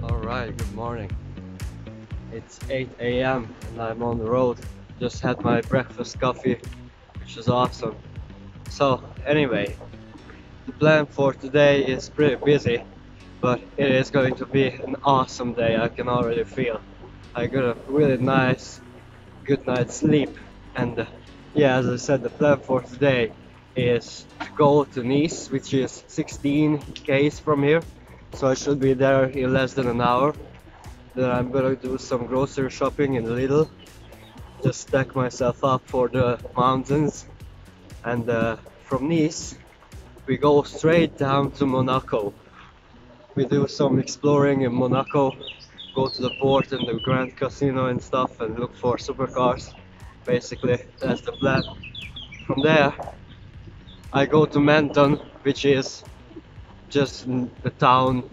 Alright, good morning. It's 8 a.m. and I'm on the road. Just had my breakfast coffee, which is awesome. So, anyway, the plan for today is pretty busy, but it is going to be an awesome day. I can already feel. I got a really nice, good night's sleep, and yeah, as I said, the plan for today is to go to Nice, which is 16 km from here. So I should be there in less than an hour. Then I'm gonna do some grocery shopping in Lidl, just stack myself up for the mountains, and from Nice we go straight down to Monaco. We do some exploring in Monaco, go to the port and the Grand Casino and stuff, and look for supercars. Basically, that's the plan. From there I go to Menton, which is just the town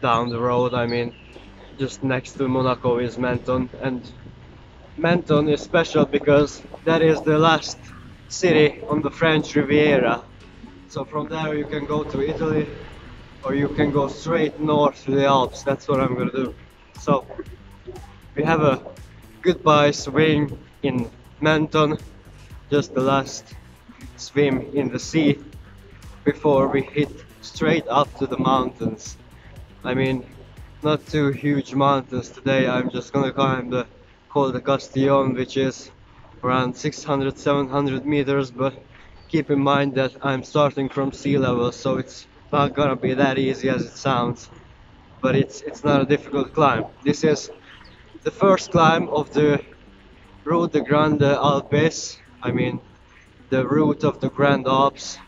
down the road. I mean, just next to Monaco is Menton, and Menton is special because that is the last city on the French Riviera. So from there you can go to Italy, or you can go straight north to the Alps. That's what I'm gonna do. So we have a goodbye swim in Menton, just the last swim in the sea before we hit straight up to the mountains. I mean, not too huge mountains today. I'm just gonna climb the Col de Castillon, which is around 600-700 meters, but keep in mind that I'm starting from sea level, so it's not gonna be that easy as it sounds, but it's not a difficult climb. This is the first climb of the Route de Grande Alpes, I mean the route of the Grand Alps,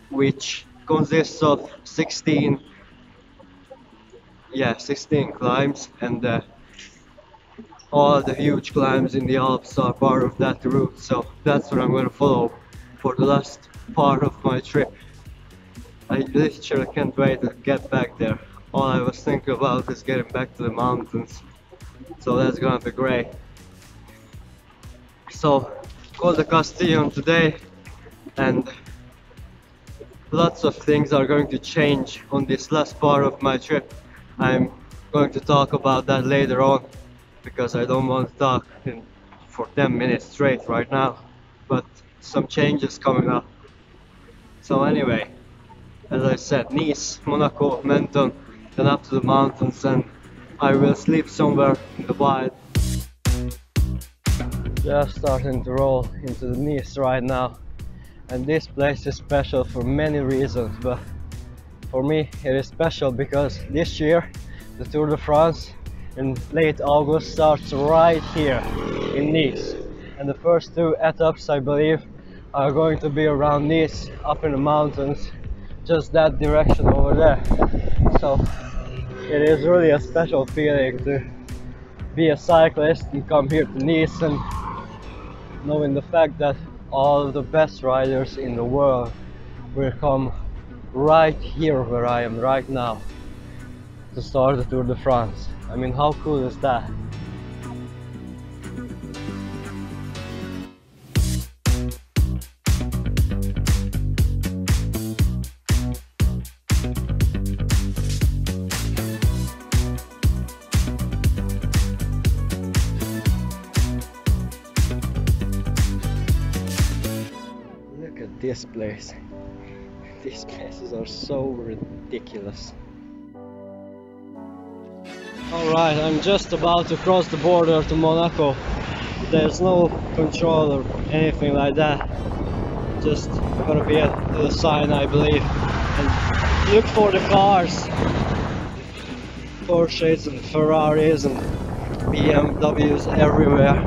which consists of 16 climbs, and all the huge climbs in the Alps are part of that route. So that's what I'm going to follow for the last part of my trip. I literally can't wait to get back there. All I was thinking about is getting back to the mountains, so that's gonna be great. So, Col de Castillon today, and lots of things are going to change on this last part of my trip. I'm going to talk about that later on, because I don't want to talk for 10 minutes straight right now, but some changes coming up. So anyway, as I said, Nice, Monaco, Menton, then up to the mountains, and I will sleep somewhere in the wild. Just starting to roll into the Nice right now, and this place is special for many reasons, but for me it is special because this year the Tour de France in late August starts right here in Nice, and the first two etappes, I believe, are going to be around Nice, up in the mountains, just that direction over there. So it is really a special feeling to be a cyclist and come here to Nice, and knowing the fact that all of the best riders in the world will come right here where I am right now to start the Tour de France. I mean, how cool is that? Look at this place. These places are so ridiculous. Alright, I'm just about to cross the border to Monaco. There's no control or anything like that. Just gonna be at the sign, I believe. And look for the cars. Porsches and Ferraris and BMWs everywhere.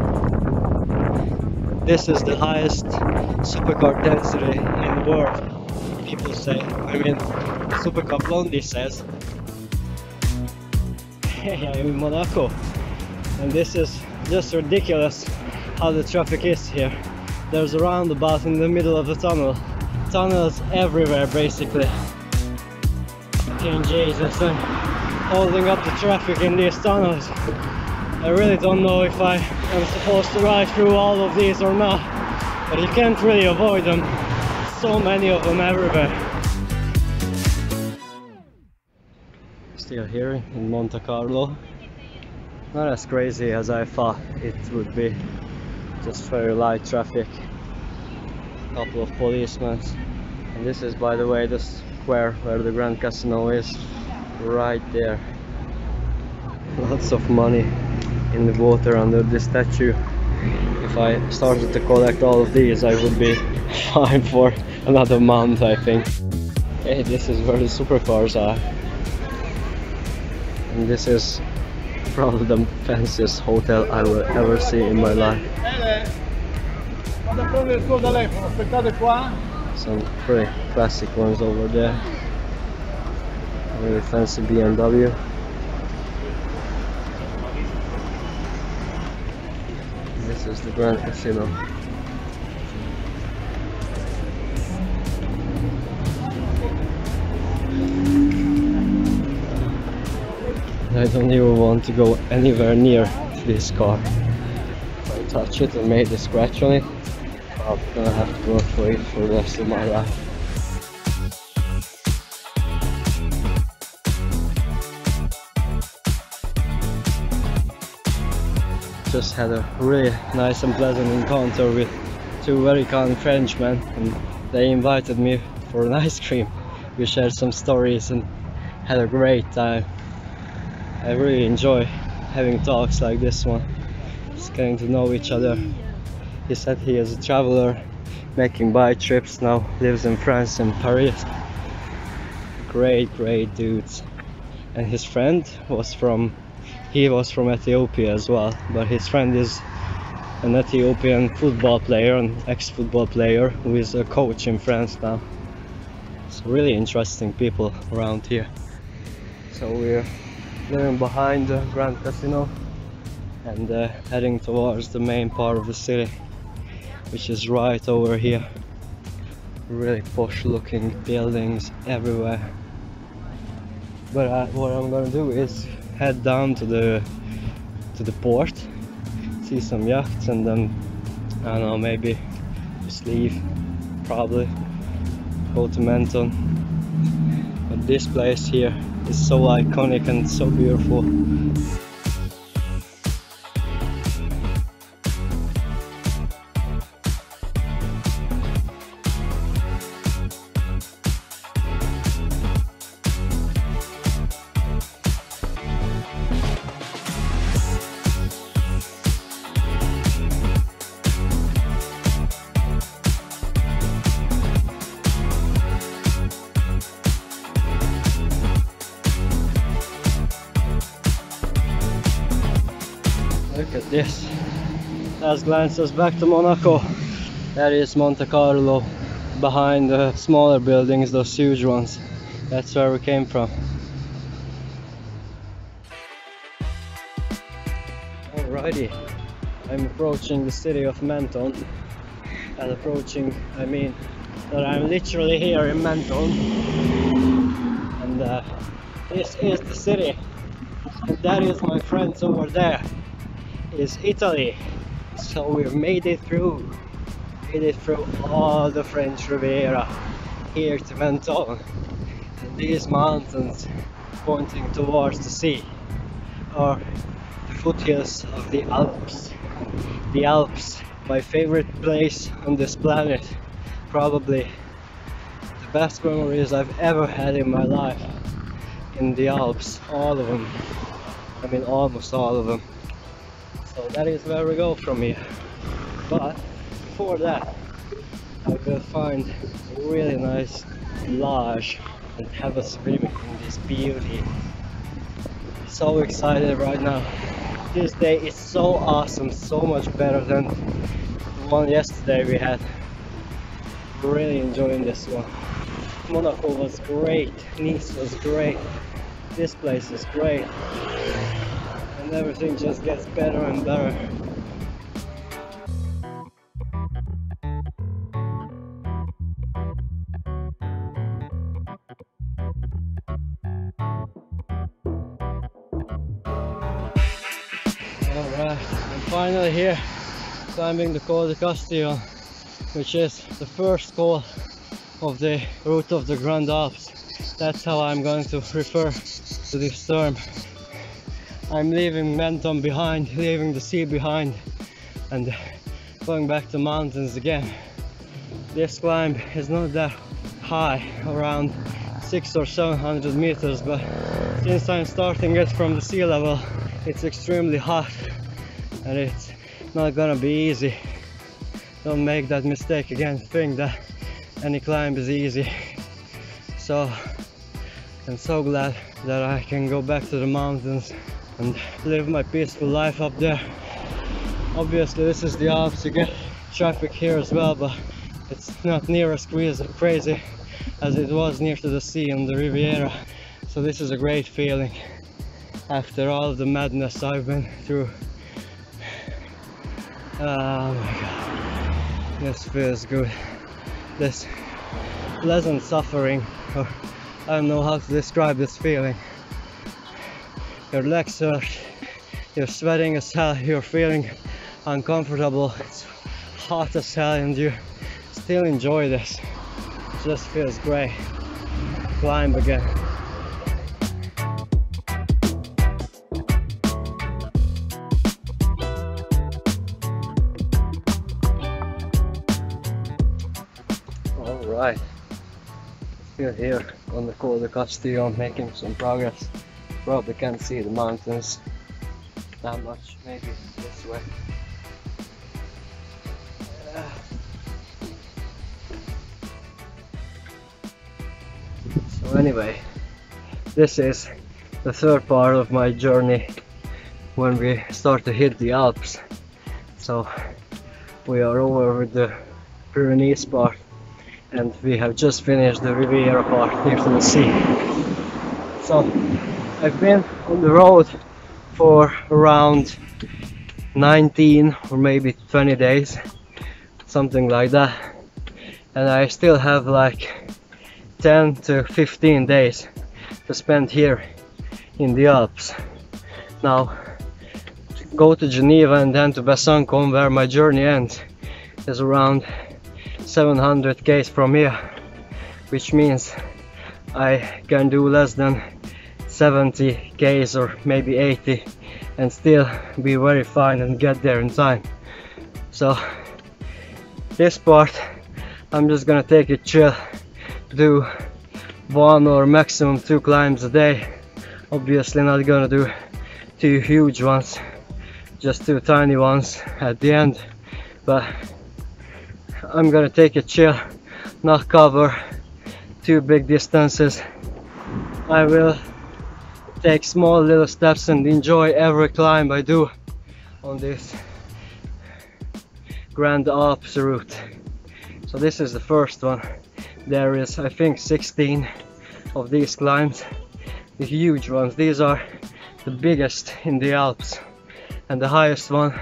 This is the highest supercar density in the world, people say. I mean, Supercar Blondie says. Hey, I'm in Monaco, and this is just ridiculous how the traffic is here. There's a roundabout in the middle of the tunnel. Tunnels everywhere, basically. King Jesus, I'm holding up the traffic in these tunnels. I really don't know if I am supposed to ride through all of these or not. but you can't really avoid them. So many of them everywhere. Still here in Monte Carlo. Not as crazy as I thought it would be. Just very light traffic. Couple of policemen. And this is, by the way, the square where the Grand Casino is. Right there. Lots of money in the water under this statue. If I started to collect all of these, I would be fine for another month, I think. Okay, this is where the supercars are. And this is probably the fanciest hotel I will ever see in my life. Some pretty classic ones over there. Really fancy BMW. This is the Grand Casino. I don't even want to go anywhere near this car. If I touch it and make a scratch on it, I'm gonna have to work for it for the rest of my life. Just had a really nice and pleasant encounter with two very kind Frenchmen, and they invited me for an ice cream. We shared some stories and had a great time. I really enjoy having talks like this one, just getting to know each other. He said he is a traveler, making bike trips now, lives in France and Paris. Great dudes. And his friend was from Ethiopia as well, but his friend is an Ethiopian football player, an ex-football player who is a coach in France now. It's really interesting people around here. So we're living behind the Grand Casino and heading towards the main part of the city, which is right over here. Really posh looking buildings everywhere. But what I'm gonna do is head down to the port, see some yachts, and then I don't know, maybe just leave, probably go to Menton. But this place here is so iconic and so beautiful. Look at this. Let's glance us back to Monaco. That is Monte Carlo. Behind the smaller buildings, those huge ones. That's where we came from. Alrighty. I'm approaching the city of Menton. And approaching, I mean that I'm literally here in Menton. And this is the city. And that is my friends over there. Is Italy. So we've made it through all the French Riviera here to Menton, and these mountains pointing towards the sea are the foothills of the Alps. The Alps, my favorite place on this planet, probably the best memories I've ever had in my life in the Alps, all of them. I mean almost all of them. So that is where we go from here. But before that, I will find a really nice lodge and have a swim in this beauty. So excited right now. This day is so awesome, so much better than the one yesterday we had. Really enjoying this one. Monaco was great, Nice was great, this place is great. And everything just gets better and better. Alright, I'm finally here, climbing the Col de Castillo. which is the first goal of the route of the Grand Alps. That's how I'm going to refer to this term. I'm leaving Menton behind, leaving the sea behind, and going back to mountains again. This climb is not that high, around 600 or 700 meters, but since I'm starting it from the sea level, it's extremely hot and it's not gonna be easy. Don't make that mistake again, think that any climb is easy. So I'm so glad that I can go back to the mountains and live my peaceful life up there. Obviously this is the Alps, you get traffic here as well, but it's not near as crazy as it was near to the sea on the Riviera. So this is a great feeling after all of the madness I've been through. Oh my god, this feels good. This pleasant suffering, or I don't know how to describe this feeling. Your legs hurt, you're sweating as hell, you're feeling uncomfortable, it's hot as hell, and you still enjoy this. It just feels great. Climb again. Alright, still here on the Col de Castillo, making some progress. Probably can't see the mountains that much, maybe this way. So anyway, this is the third part of my journey when we start to hit the Alps. So we are over with the Pyrenees part and we have just finished the Riviera part near to the sea. So I've been on the road for around 19 or maybe 20 days, something like that, and I still have like 10 to 15 days to spend here in the Alps. Now, go to Geneva and then to Besançon, where my journey ends, is around 700 km from here, which means I can do less than 70 km or maybe 80 and still be very fine and get there in time. So this part I'm just gonna take it chill, do 1 or maximum 2 climbs a day. Obviously not gonna do 2 huge ones, just 2 tiny ones at the end, but I'm gonna take it chill, not cover 2 big distances. I will take small little steps and enjoy every climb I do on this Grand Alps route. So this is the first one. There is, I think, 16 of these climbs, the huge ones. These are the biggest in the Alps, and the highest one,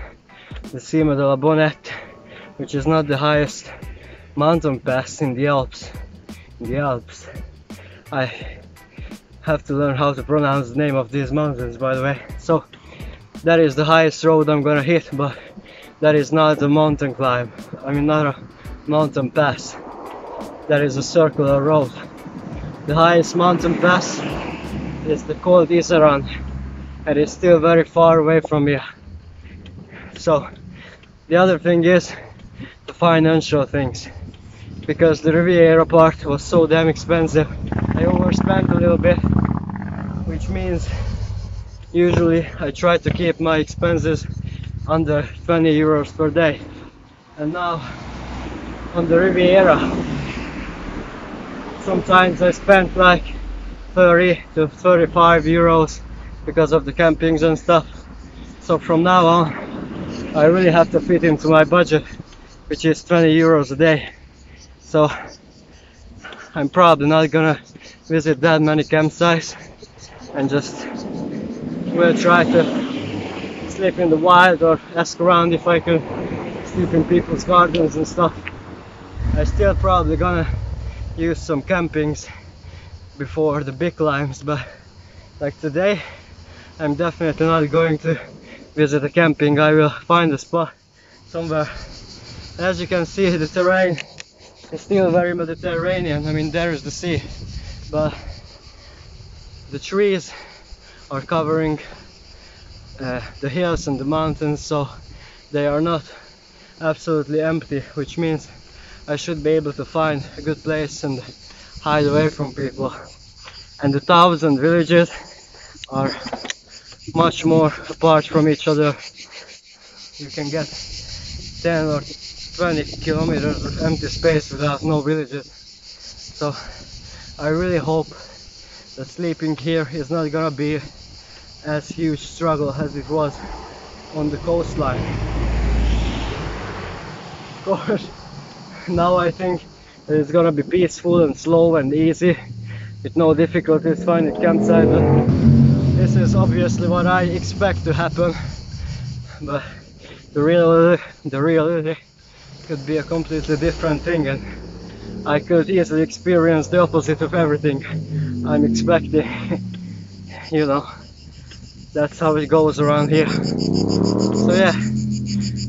the Cima de la Bonnette, which is not the highest mountain pass in the Alps. I have to learn how to pronounce the name of these mountains, by the way. So that is the highest road I'm gonna hit, but that is not a mountain climb. I mean, not a mountain pass. That is a circular road. The highest mountain pass is the Col d'Iseran, and it's still very far away from here. So the other thing is the financial things, because the Riviera part was so damn expensive. I overspent a little bit, which means usually I try to keep my expenses under 20 euros per day, and now on the Riviera sometimes I spent like 30 to 35 euros because of the campings and stuff. So from now on I really have to fit into my budget, which is 20 euros a day. So I'm probably not gonna visit that many campsites and just will try to sleep in the wild or ask around if I can sleep in people's gardens and stuff. I still probably gonna use some campings before the big climbs, but like today I'm definitely not going to visit a camping. I will find a spot somewhere As you can see, the terrain is still very Mediterranean. I mean, there is the sea, but the trees are covering the hills and the mountains, so they are not absolutely empty, which means I should be able to find a good place and hide away from people. And the towns and villages are much more apart from each other. You can get 10 or 20 kilometers of empty space without no villages. So I really hope that sleeping here is not gonna be as huge struggle as it was on the coastline. Of course, now I think that it's gonna be peaceful and slow and easy with no difficulties finding campsite. But this is obviously what I expect to happen, but the reality could be a completely different thing, and I could easily experience the opposite of everything I'm expecting. You know, that's how it goes around here. So yeah,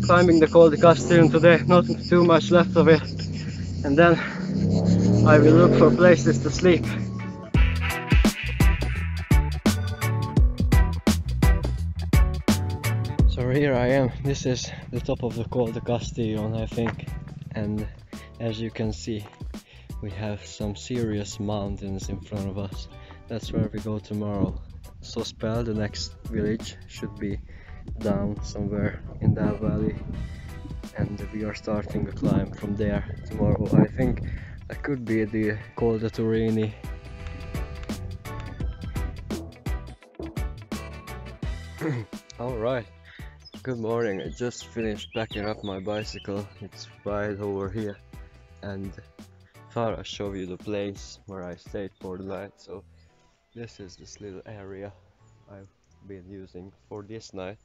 climbing the Col de Castillon today, not too much left of it, and then I will look for places to sleep. So here I am. This is the top of the Col de Castillon, I think, and as you can see, we have some serious mountains in front of us. That's where we go tomorrow. Sospel, the next village, should be down somewhere in that valley, and we are starting a climb from there tomorrow. I think that could be the Col de Turini. Alright, good morning. I just finished packing up my bicycle. It's right over here, and thought I'll show you the place where I stayed for the night. So this is this little area I've been using for this night,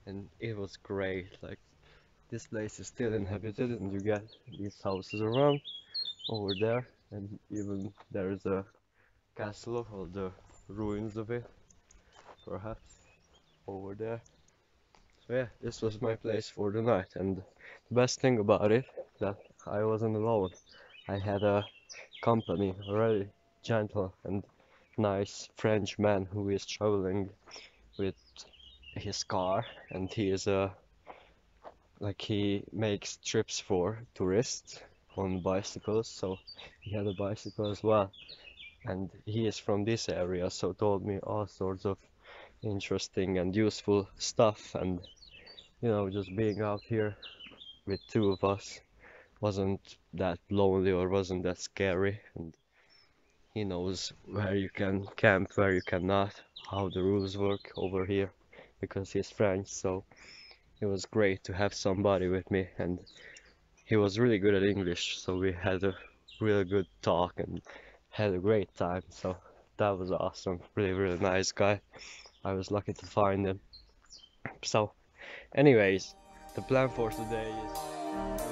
and it was great. Like, this place is still inhabited, and you get these houses around over there, and even there is a castle or the ruins of it, perhaps over there. So yeah, this was my place for the night, and the best thing about it that I wasn't alone. I had a company, a really gentle and nice French man who is traveling with his car, and he is he makes trips for tourists on bicycles, so he had a bicycle as well, and he is from this area, so told me all sorts of interesting and useful stuff. And you know, just being out here with two of us wasn't that lonely or wasn't that scary, and he knows where you can camp, where you cannot, how the rules work over here, because he's French. So it was great to have somebody with me, and he was really good at English, so we had a really good talk and had a great time. So that was awesome. Really nice guy. I was lucky to find him. So anyways, the plan for today is